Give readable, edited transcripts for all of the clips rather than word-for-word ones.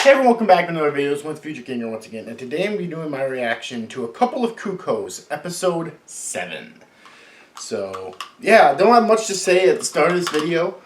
Hey everyone, welcome back to another video. It's with Future Gamer once again, and today I'm going to be doing my reaction to a couple of Cuckoos, episode 7. So, yeah, don't have much to say at the start of this video.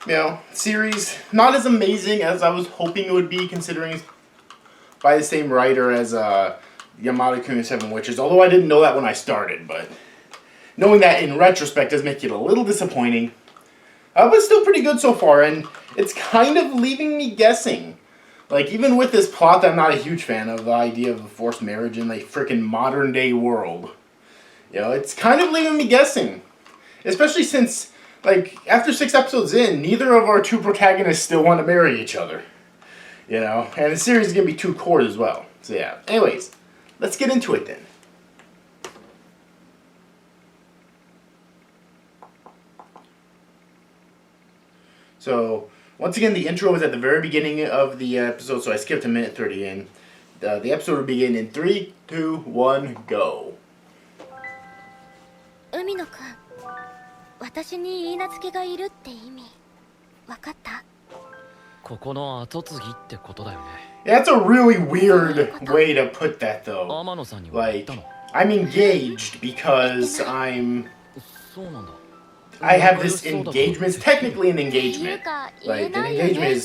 You know, series not as amazing as I was hoping it would be, considering it's by the same writer as Yamada-kun and Seven Witches, although I didn't know that when I started, but knowing that in retrospect does make it a little disappointing. But still pretty good so far, and it's kind of leaving me guessing. Like, even with this plot that I'm not a huge fan of, the idea of a forced marriage in a freaking modern day world, you know, it's kind of leaving me guessing. Especially since, like, after 6 episodes in, neither of our two protagonists still want to marry each other. You know, and the series is going to be 2 cours as well. So yeah, anyways, let's get into it then. So, once again, the intro was at the very beginning of the episode, so I skipped a minute 30 in. The episode will begin in 3, 2, 1, go. 海野くん、私に言い付けがいるって意味、わかった？ここの後継ぎってことだよね。 Yeah, that's a really weird way to put that, though. 天野さんには言ったの。 I'm engaged because I'm... そうなんだ。 I have this engagement. It's technically an engagement. Like, an engagement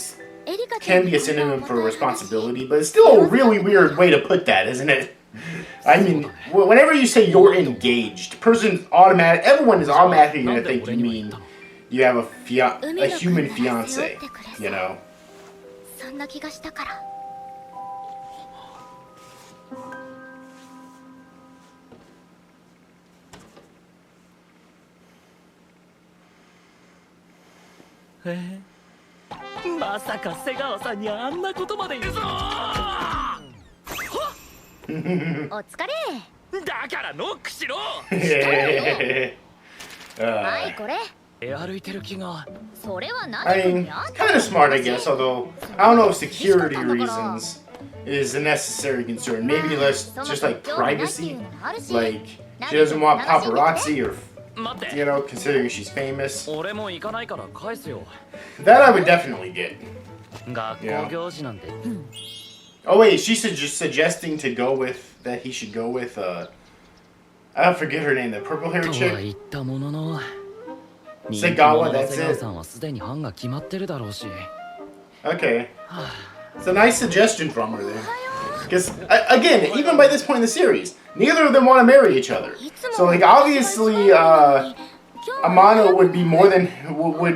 can be a synonym for responsibility, but it's still a really weird way to put that, isn't it? I mean, whenever you say you're engaged, everyone is automatically going to think you mean you have a human fiance, you know? Oh, まさか瀬川さんにあんなことまで言うぞ。お疲れ。だからノックしろ。はい、これ。歩いてる気が。それは何？ I mean, kind of smart, I guess, although I don't know if security reasons is a necessary concern. Maybe less just like privacy. Like, she doesn't want paparazzi or, you know, considering she's famous. That I would definitely get. Yeah. Oh wait, she's just suggesting to go with, that he should go with, I forget her name, the purple haired chick? Segawa, that's it. Okay. It's a nice suggestion from her there. Because, again, even by this point in the series, neither of them want to marry each other. So, like, obviously, Amano would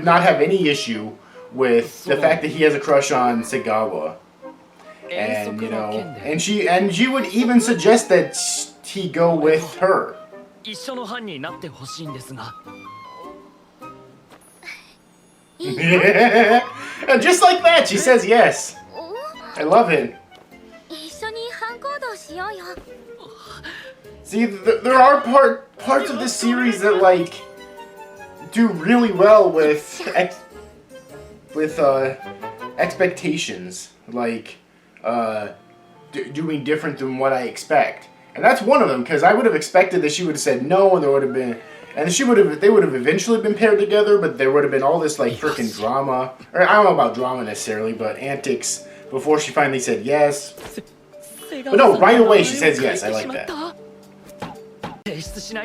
not have any issue with the fact that he has a crush on Segawa. And, you know, and she would even suggest that he go with her. And just like that, she says yes. I love it. See, there are parts of this series that, like, do really well with expectations, like doing different than what I expect, and that's one of them. Because I would have expected that she would have said no, and there would have been, and they would have eventually been paired together, but there would have been all this like freaking drama, or I don't know about drama necessarily, but antics before she finally said yes. But no, right away she says yes. I like that.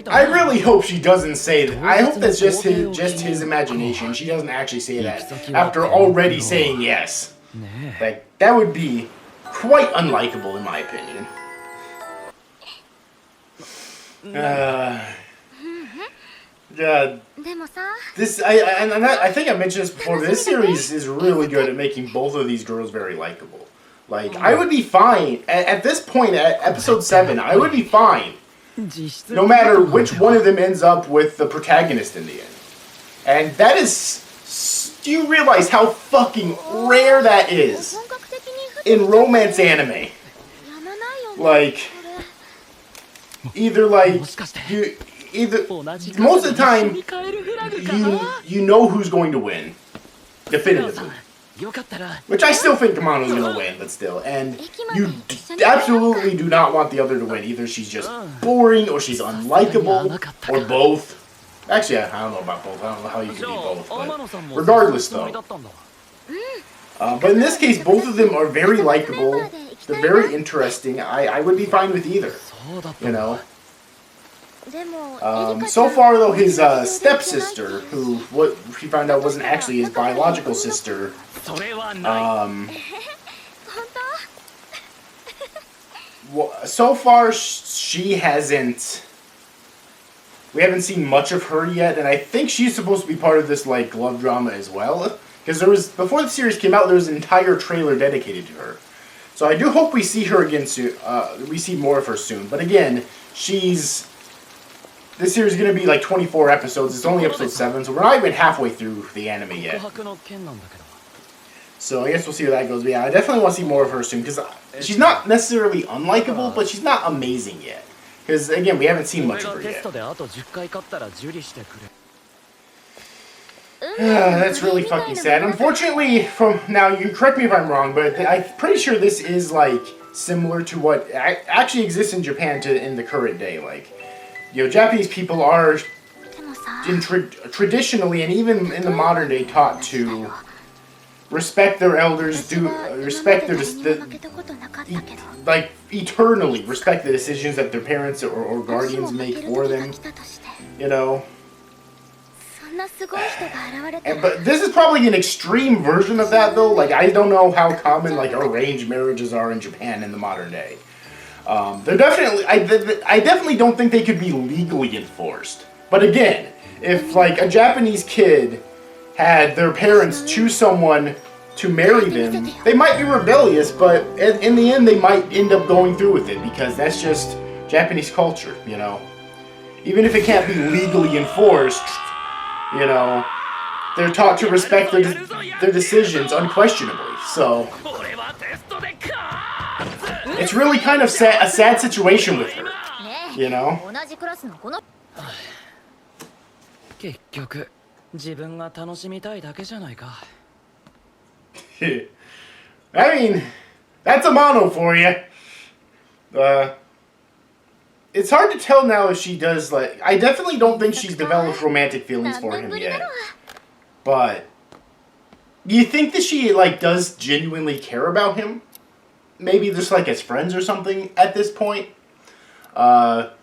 I really hope she doesn't say that. I hope that's just his imagination. She doesn't actually say that after already saying yes. Like, that would be quite unlikable in my opinion. I think I mentioned this before, but this series is really good at making both of these girls very likable. Like, I would be fine, at this point, at episode 7, I would be fine, no matter which one of them ends up with the protagonist in the end. And that is, do you realize how fucking rare that is in romance anime? Like, most of the time, you know who's going to win, definitively. Which I still think Amano's going to win, but still. And you absolutely do not want the other to win. Either she's just boring, or she's unlikable, or both. Actually, I don't know about both. I don't know how you can be both. But regardless, though, But in this case, both of them are very likable. They're very interesting. I would be fine with either. You know. So far, though, his stepsister, who what he found out wasn't actually his biological sister, so far she hasn't. We haven't seen much of her yet, and I think she's supposed to be part of this like love drama as well. Because there was before the series came out, there was an entire trailer dedicated to her. So I do hope we see her again soon. We see more of her soon. But again, this series is going to be like 24 episodes. It's only episode 7, so we're not even halfway through the anime yet. So I guess we'll see where that goes. But yeah, I definitely want to see more of her soon, because she's not necessarily unlikable, but she's not amazing yet. Because, again, we haven't seen much of her yet. That's really fucking sad. Unfortunately, now, you correct me if I'm wrong, but I'm pretty sure this is, like, similar to what actually exists in Japan in the current day. Like, you know, Japanese people are traditionally, and even in the modern day, taught to respect their elders, respect their like eternally respect the decisions that their parents or guardians make for them. You know. But this is probably an extreme version of that, though. Like, I don't know how common like arranged marriages are in Japan in the modern day. They're definitely. I definitely don't think they could be legally enforced. But again, if like a Japanese kid had their parents choose someone to marry them, they might be rebellious, but in the end, they might end up going through with it because that's just Japanese culture, you know. Even if it can't be legally enforced, you know, they're taught to respect their decisions unquestionably. So it's really kind of a sad situation with her, you know. I mean, that's a mono for you. It's hard to tell now if she does, like... I definitely don't think she's developed romantic feelings for him yet. But... do you think that she, like, does genuinely care about him? Maybe just, like, as friends or something at this point? Or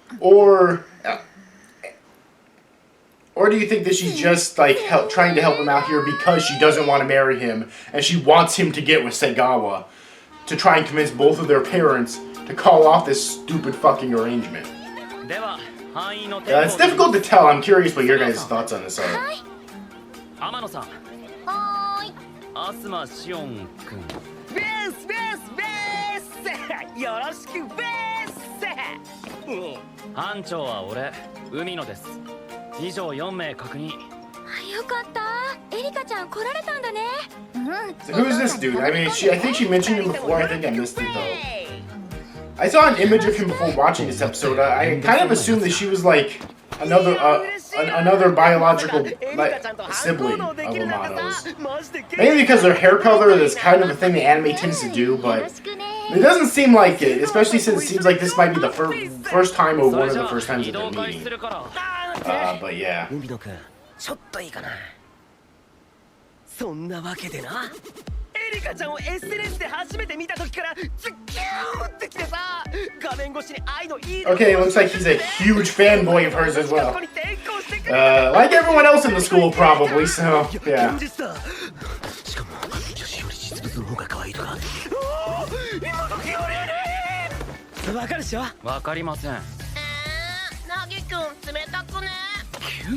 do you think that she's just, like, trying to help him out here because she doesn't want to marry him, and she wants him to get with Segawa to try and convince both of their parents to call off this stupid fucking arrangement? It's difficult to tell. I'm curious what your guys' thoughts on this are. So who's this dude? I mean, I think she mentioned him before. I think I missed it though. I saw an image of him before watching this episode. I kind of assumed that she was like another biological sibling of Amato's. Mainly because their hair color is kind of a thing the anime tends to do, but it doesn't seem like it, especially since it seems like this might be the first time or one of the first times that they're meeting. But yeah. エリカちゃんを SNS で初めて見た時からズキューってきてさ、画面越しに愛のいい Okay, it looks like he's a huge fanboy of hers as well. Like everyone else in the school probably, so yeah. しかも女子より実物の方が可愛いとか。今時よりね。わかるでしょ？わかりません。ナギ君冷たくね。 Oh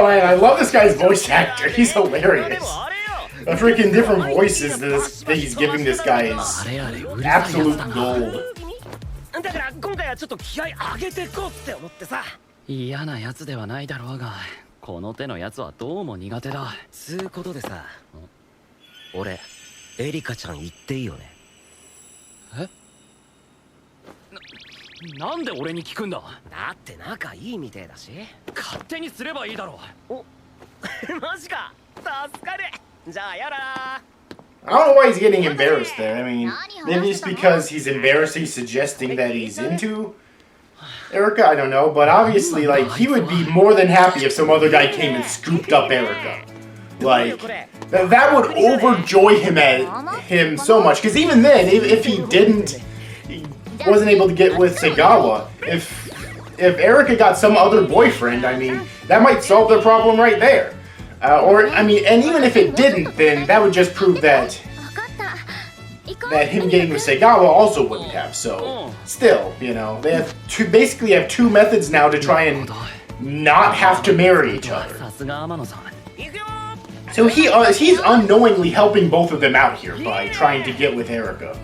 man, I love this guy's voice actor. He's hilarious. The freaking different voices that he's giving this guy is absolute gold. だから今回はちょっと気合い上げてこうって思ってさ。嫌なやつではないだろうが、この手のやつはどうも苦手だ。つうことでさ、俺エリカちゃん言っていいよね。え？ なんで俺に聞くんだ。だって仲いいみてえだし。勝手にすればいいだろう。お、マジか。助かる。じゃあやら。I don't know why he's getting embarrassed there. I mean, maybe it's because he's embarrassed he's suggesting that he's into Erika, I don't know. But obviously, like, he would be more than happy if some other guy came and scooped up Erika. Like, that would overjoy him so much. Because even then, if he wasn't able to get with Segawa, if Erika got some other boyfriend, I mean, that might solve their problem right there. Or, I mean, and even if it didn't, then that would just prove that him getting with Segawa also wouldn't have. So, still, you know, they have basically have two methods now to try and not have to marry each other. So he's unknowingly helping both of them out here by trying to get with Erika.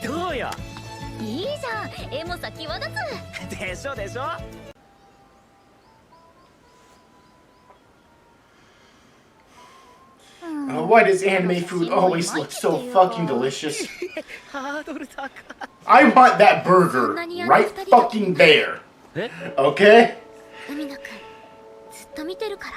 どうよいいじゃん、絵も先は立つ。でしょでしょ Why does anime food always look so fucking delicious? I want that burger right fucking there. Okay? 海野くん、ずっと見てるから。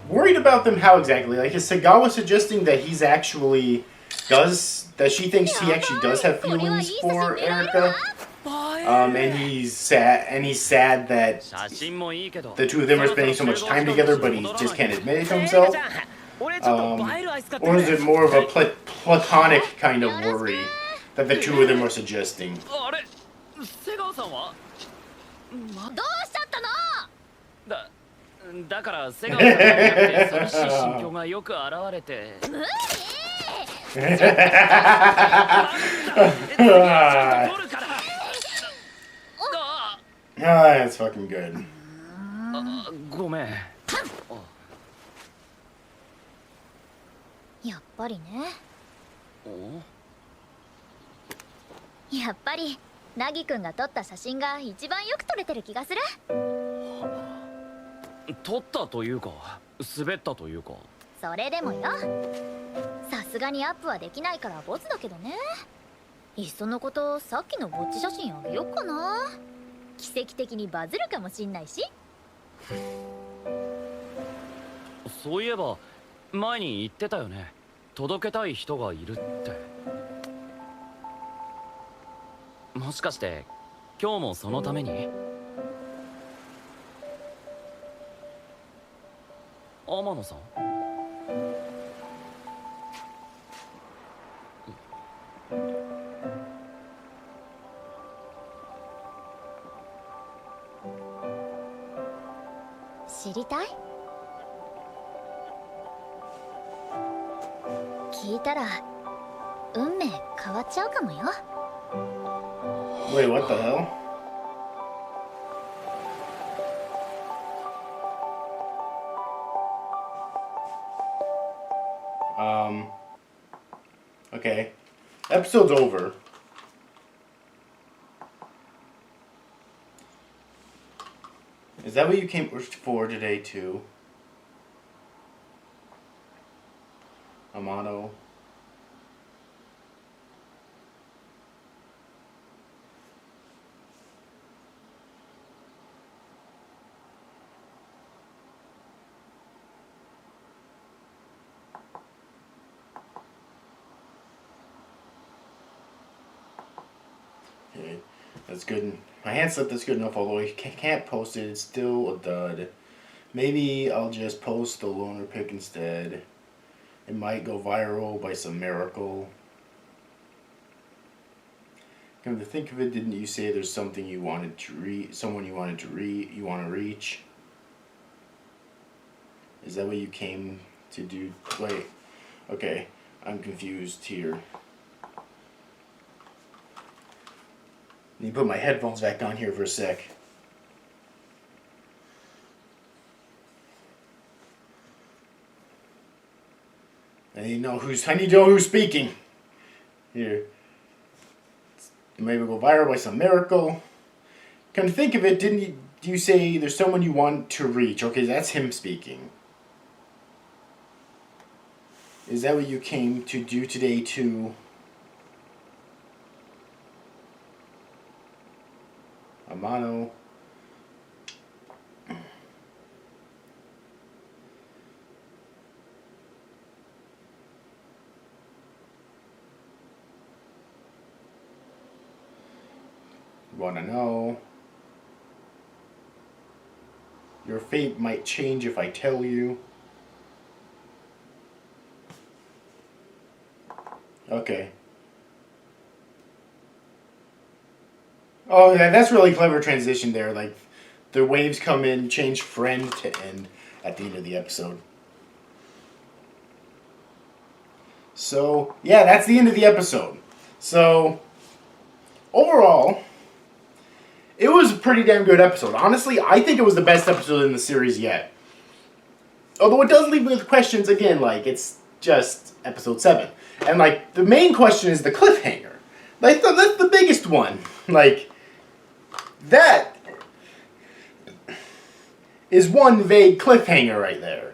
Worried about them how exactly? Like, is Segawa suggesting that she thinks he actually does have feelings for Erika? And he's sad that the two of them are spending so much time together, but he just can't admit it to himself. Or is it more of a platonic kind of worry that the two of them are suggesting? どうしちゃったの？だから瀬川さんがいなくて寂しい心境がよく現れて。That's fucking good. ごめん。やっぱりね。やっぱりナギくんが撮った写真が一番よく撮れてる気がする。撮ったというか滑ったというか。それでもよ、さすがにアップはできないからボツだけどね。いっそのことさっきのぼっち写真あげよっかな。奇跡的にバズるかもしんないし。そういえば前に言ってたよね。届けたい人がいるって。もしかして今日もそのために？天野さん？知りたい？聞いたら運命変わっちゃうかもよ。Wait, what the hell? Okay. Episode's over. Is that what you came for today, too? Amano. Okay, that's good. My hand slip that's good enough, although I can't post it, it's still a dud. Maybe I'll just post the loner pic instead. It might go viral by some miracle. Come to think of it, didn't you say there's something you wanted to someone you want to reach? Is that what you came to do? Wait. Okay, I'm confused here. Let me put my headphones back on here for a sec. I need to know who's speaking. Here. Maybe go viral by some miracle. Come to think of it, didn't you say there's someone you want to reach? Okay, that's him speaking. Is that what you came to do today too? Amano. want to know. Your fate might change if I tell you. Okay. Oh, yeah, that's really clever transition there. Like, the waves come in, change friend to end at the end of the episode. So, yeah, that's the end of the episode. So, overall, it was a pretty damn good episode. Honestly, I think it was the best episode in the series yet. Although it does leave me with questions, again, like, it's just episode 7. And, like, the main question is the cliffhanger. Like, that's the biggest one. Like, that is one vague cliffhanger right there.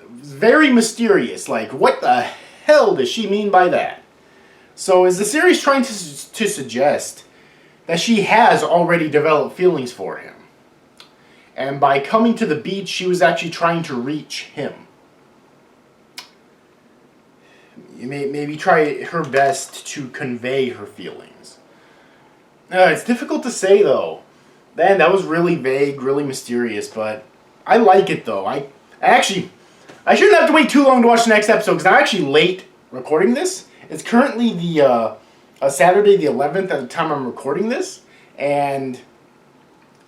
Very mysterious. Like, what the hell does she mean by that? So, is the series trying to suggest that she has already developed feelings for him? And by coming to the beach, she was actually trying to reach him. You maybe try her best to convey her feelings. It's difficult to say, though. Man, that was really vague, really mysterious, but I like it, though. I shouldn't have to wait too long to watch the next episode, because I'm actually late recording this. It's currently the Saturday the 11th at the time I'm recording this, and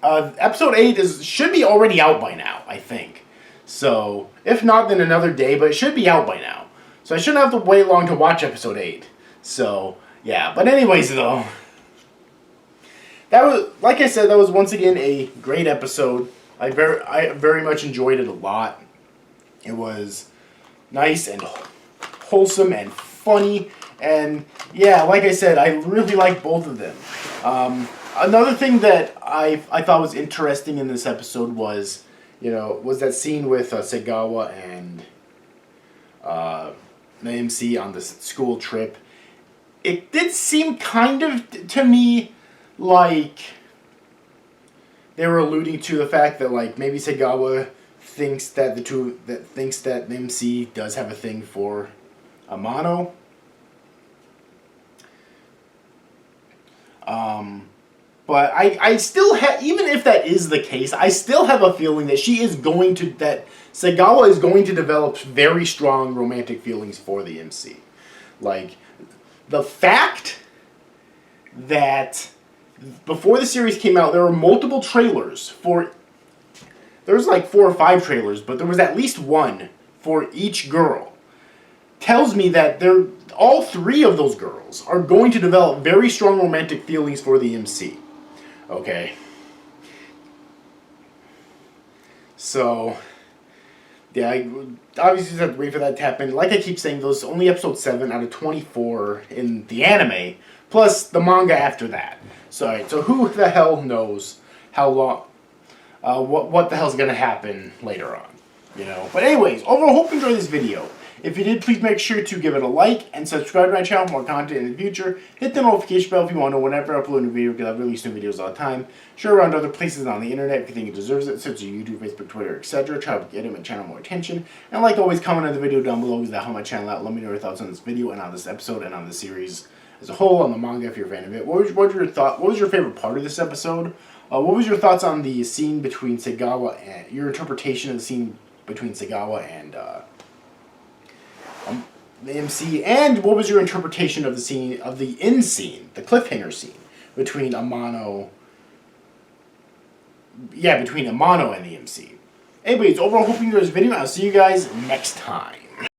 episode 8 should be already out by now, I think. So, if not, then another day, but it should be out by now. So I shouldn't have to wait long to watch episode 8. So, yeah. But anyways, though, that was, like I said, that was once again a great episode. I very much enjoyed it a lot. It was nice and wholesome and funny. And, yeah, like I said, I really like both of them. Another thing that I thought was interesting in this episode was, was that scene with Segawa and the MC on the school trip. It did seem kind of to me like they were alluding to the fact that, like, maybe Segawa thinks that the MC does have a thing for Amano. But I still have, even if that is the case, I still have a feeling that that Segawa is going to develop very strong romantic feelings for the MC. Like, the fact that before the series came out, there were multiple trailers there was like 4 or 5 trailers, but there was at least one for each girl. Tells me that all 3 of those girls are going to develop very strong romantic feelings for the MC. Okay. So, yeah, I obviously just have to wait for that to happen. Like I keep saying, those only episode 7 out of 24 in the anime, plus the manga after that. So who the hell knows how long, what the hell's gonna happen later on, But anyways, overall, hope you enjoyed this video. If you did, please make sure to give it a like and subscribe to my channel for more content in the future. Hit the notification bell if you want to know whenever I upload a new video, because I release new videos all the time. Share around other places on the internet if you think it deserves it, such as YouTube, Facebook, Twitter, etc. Try to get my channel more attention. And like always, comment on the video down below, because that helps my channel out. Let me know your thoughts on this video and on this episode and on the series as a whole, on the manga if you're a fan of it. What was your favorite part of this episode? What was your thoughts on the scene between Segawa and your interpretation of the scene between Segawa and the MC, and what was your interpretation of the scene, of the end scene, the cliffhanger scene between Amano and the MC? Anyways, overall, hope you enjoyed this video, and I'll see you guys next time.